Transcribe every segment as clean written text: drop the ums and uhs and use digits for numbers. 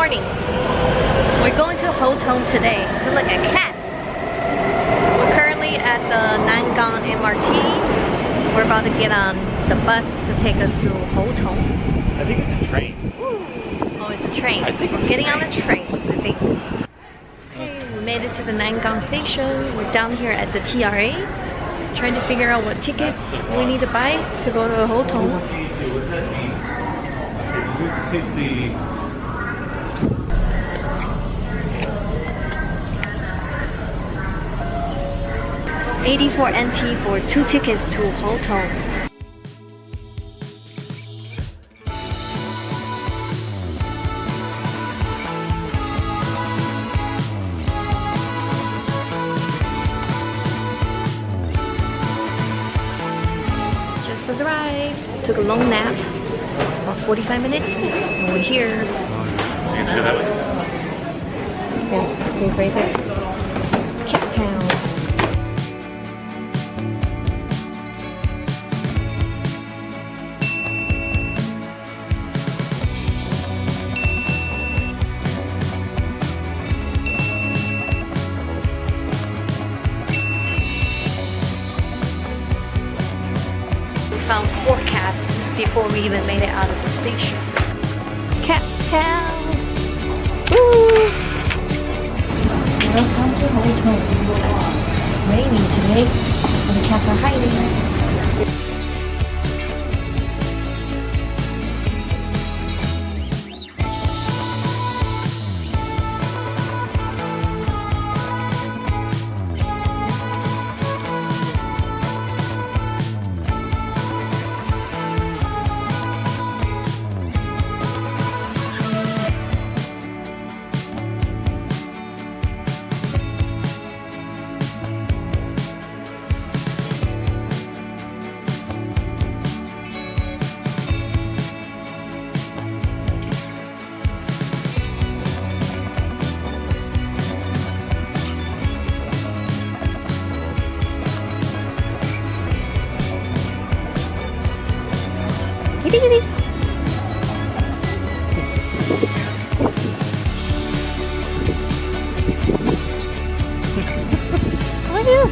morning. We're going to Houtong today to look at cats. We're currently at the Nangang MRT. We're about to get on the bus to take us to Houtong. I think it's a train. Oh, it's a train. I think it's getting on the train, I think. Okay, we made it to the Nangang Station. We're down here at the TRA, trying to figure out what tickets we need to buy to go to Houtong. Let's take the 84 NT for 2 tickets to Houtong. Just arrived. Took a long nap, about 45 minutes, and we're here. You can show that way. Yeah, he's right there. Cat Town. Found 4 cats before we even made it out of the station. Cat Town! Woo! Welcome to Houtong. Rainy today, and the cats are hiding. Kitty kitty! How are you?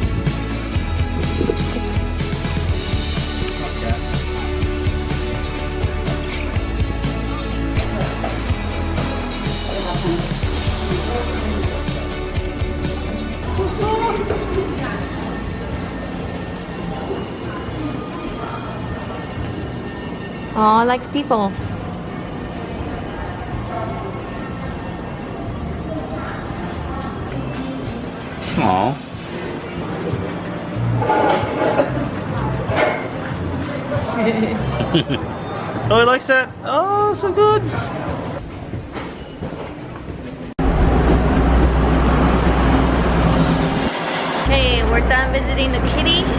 Oh, likes people. Aww. Oh, he likes that. Oh, so good. Okay, we're done visiting the kitties.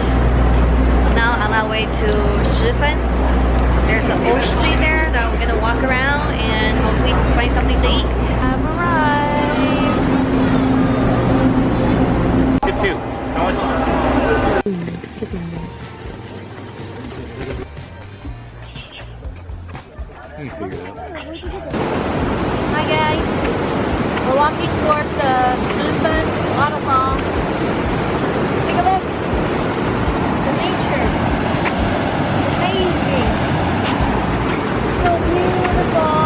Now on our way to Shifen. There's an old street there that we're gonna walk around and hopefully find something to eat. Have arrived. Get 2. How much? Let me figure it out. Hi guys. We're walking towards the Shifen Waterfall. Take a look. The nature. Amazing. So beautiful,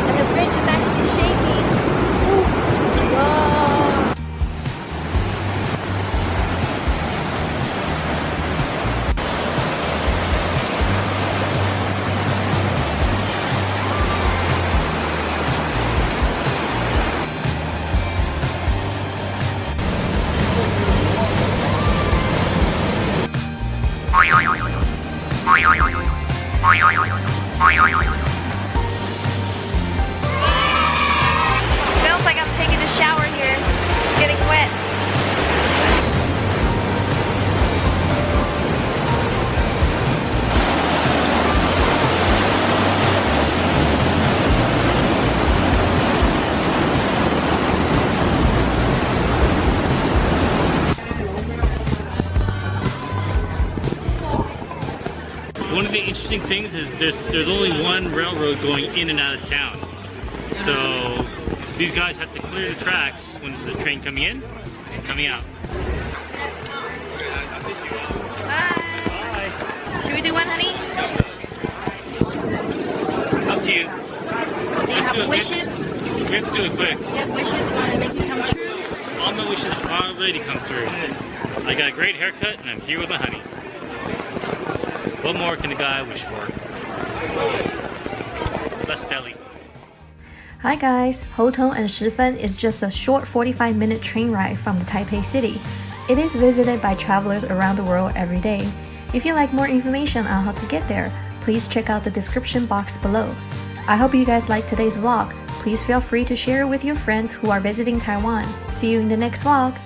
and the bridge is actually shaking. Ooh. Whoa. Feels like I'm taking a shower here. It's getting wet. One of the interesting things is there's only one railroad going in and out of town. So These guys have to clear the tracks when the train coming in and coming out. Hi. Should we do one, honey? Up to you. Do you have wishes? We have to do it quick. You have wishes you want to make it come true? All my wishes already come true. I got a great haircut and I'm here with my honey. What more can a guy wish for? Less belly. Hi guys, Houtong and Shifeng is just a short 45-minute train ride from the Taipei city. It is visited by travelers around the world every day. If you'd like more information on how to get there, please check out the description box below. I hope you guys liked today's vlog. Please feel free to share it with your friends who are visiting Taiwan. See you in the next vlog!